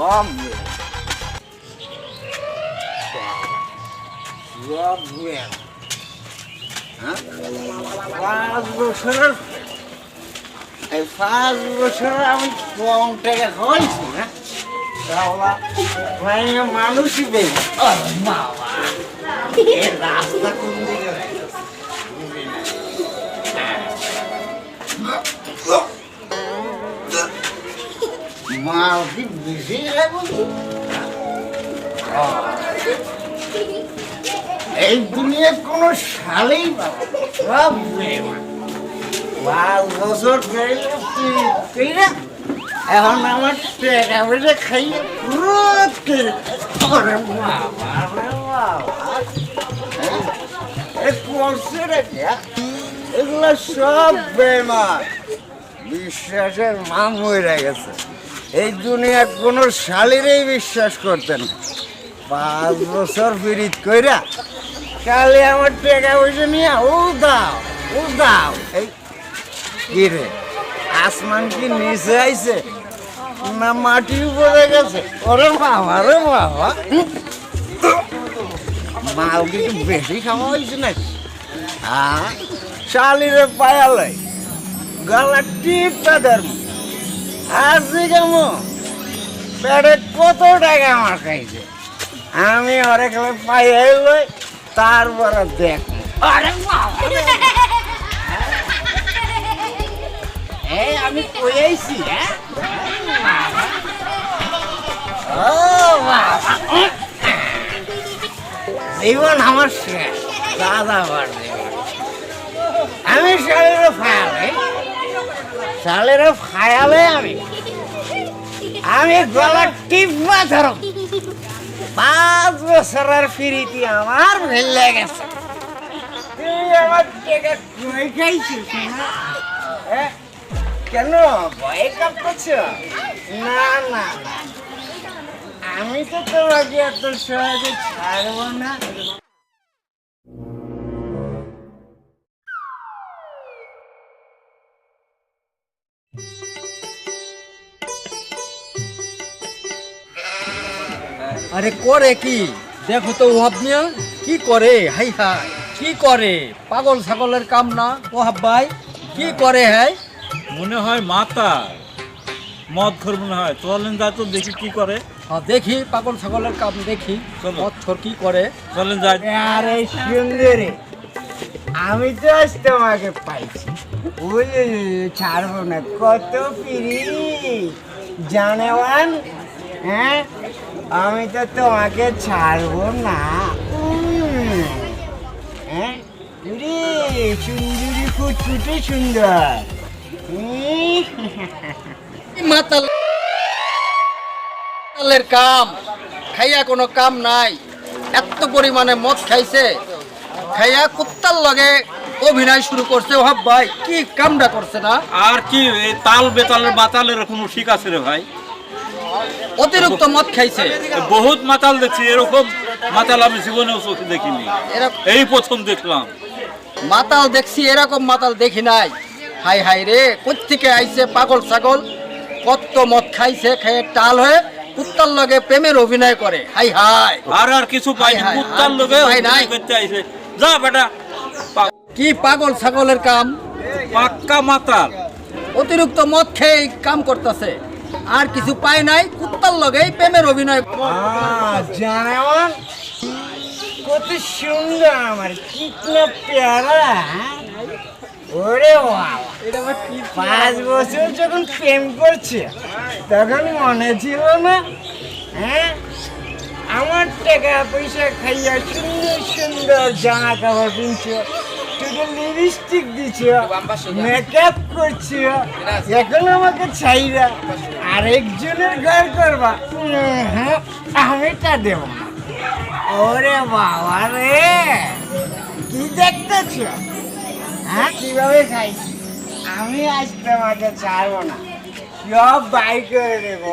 পাঁচ বছর এই 5 বছর আমি কম টাকা খাওয়াইছি না মানুষই বেশ রাস্তা কোন দিকে মাল কি বেশি এই দুনিয়ার কোন শালেই সব 5 বছর এখন আমার টাকা পয়সা খাইয়ে এগুলো সব বেমান বিশ্বাসের মান হয়ে গেছে এই দুনিয়ার কোনো শালিরেই বিশ্বাস করতেন 5 বছর ফিরিত কইরা কালে আমার টাকা পয়সা নিয়ে ও দাও এই কি রে আসমান কি নিচে আইছে না মাটি উপরে গেছে ওরে বাবা মাল কিছু বেশি খাওয়া হয়েছে নাকি শালিরে পায়ালে গলা টিপটা ধর্ম আর কেমন পেটে কত টাকা আমার খাইছে আমি ওরে খেলে পাইয়াই লই তারপরে দেখ এই আমি কইছি জীবন আমার শেষ দাদা আমি শালের ফায়ালে আমি গলা টিপা ধরো 5 বছরের ফিরিতি আমার ভেলে গেছে তুই আমার টাকা কই খাইছিস কেন ভয়ে কাঁপছ না আমি তো তোমাকে এত সহজে ছাড়বো না আরে করে কি দেখো তো ওহাব মিয়া কি করে হাই হাই কি করে পাগল ছাগলের কাম না ওহাব ভাই কি করে হাই মনে হয় মাতা মদ খোর মনে হয় চলেন যা তো দেখি কি করে দেখি পাগল ছাগলের কাম দেখি মদ খোর কি করে চলেন যাই আরে সুন্দরী আমি তো আজ তোমাকে পাইছি ওই ছাড়বো না কত পিরি জানেওয়ান হ্যাঁ আমি তো তোমাকে ছাড়বো না হ্যাঁ সুন্দরী ফুটফুটে সুন্দর মাতালের কাম খাইয়া কোনো কাম নাই এত পরিমাণে মদ খাইছে খাইয়া কুত্তার লগে অভিনয় শুরু করছে ওহাব ভাই কি কামটা করছে না আর কি এই তাল বেতালের মাতালের কোনো ঠিক আছে রে ভাই অতিরিক্ত মদ খাইছে বহুত মাতাল দেখছি এরকম মাতাল আমি জীবনেও চোখে দেখিনি এই প্রথম দেখলাম মাতাল দেখছি এরকম মাতাল দেখি নাই হাই হাই রে কোত্থেকে আইছে পাগল ছাগল কত মদ খাইছে খেয়ে টাল হয়ে কুত্তার লগে প্রেমের অভিনয় করে হাই হাই আর কিছু পাইনি কুত্তার লগে অভিনয় করতে আইছে যা বেটা কি পাগল ছাগলের কাম পাক্কা মাতাল অতিরিক্ত মদ খেয়ে কাম করতেছে আর কিছু পায় নাই কুত্তার লগে প্রেমের অভিনয় জানেওয়ান কত সুন্দর আমার কি প্যারা ওরে বাবা 5 বছর যখন প্রেম করছে তখন মনে ছিল না হ্যাঁ আমার টাকা পয়সা খাইয়া সুন্দর সুন্দর জামা কাপড় কিনছো শুধু লিপস্টিক দিচ্ছ মেকআপ করছো এখন আমাকে ছাইরা আরেকজনের ঘর করবা আমি তা দেব না ওরে বাবা রে কি দেখতেছ হ্যাঁ কিভাবে খাইছি আমি আজ তোমাকে ছাড়বো না সব বাই করে দেবো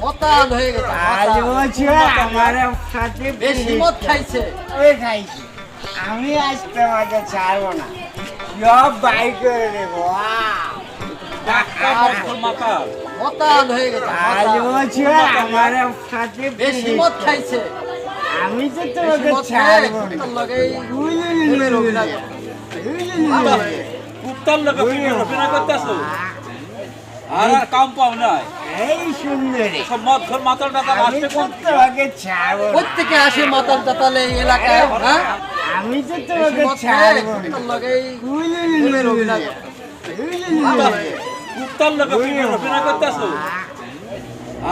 মতাল হয়ে গেছে আজ বছর আমার সাথে বেশি মদ খাইছে খাইছি আমি আজ তোমাকে ছাড়বো না সব বাই করে দেবো মতাল হয়ে গেছে আজ মাতাল। বলছো আমার সাথে বেশি মদ খাইছে আমি তো বেশি তোমাকে মদ খেয়ে ছাড়বো না। কুত্তার লগেই প্রেমের অভিনয় করছে। কুত্তার লোকে প্রেমের অভিনয় করতেছো আর আর কাম পাও নাই এই সুন্দরী সব মদ ঘর মাতাল টাতাল আমি আসতে তো কোন তোমাকে ছাড়বো না। প্রত্যেকে আসে মাতাল টাতালে এই এলাকায় হ্যাঁ আমি তো বেশি তোমাকে মদ খেয়ে ছাড়বো না। কুত্তার লগেই প্রেমের অভিনয় করছে। কুত্তার লোকে প্রেমের অভিনয় করতেছো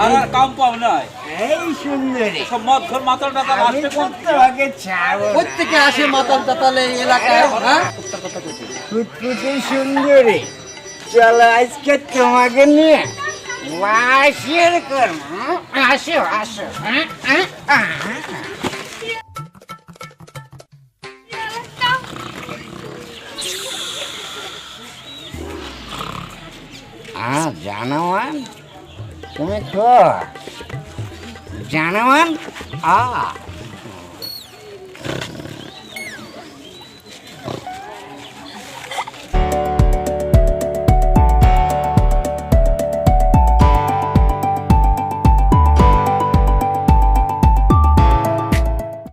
আর আর কাম পাও নাই এই সুন্দরী সব মদ ঘর মাতাল টাতাল আমি আসতে তো কোন তোমাকে ছাড়বো না। প্রত্যেকে আসে মাতাল টাতালে এই এলাকায় হ্যাঁ কুত্তার কথা কইছি। ফুটফুটে সুন্দরী চলো আজকে তোমাকে নিয়ে বাসের করবো আসো আসো জানোয়ান তুমি তো জানোয়ান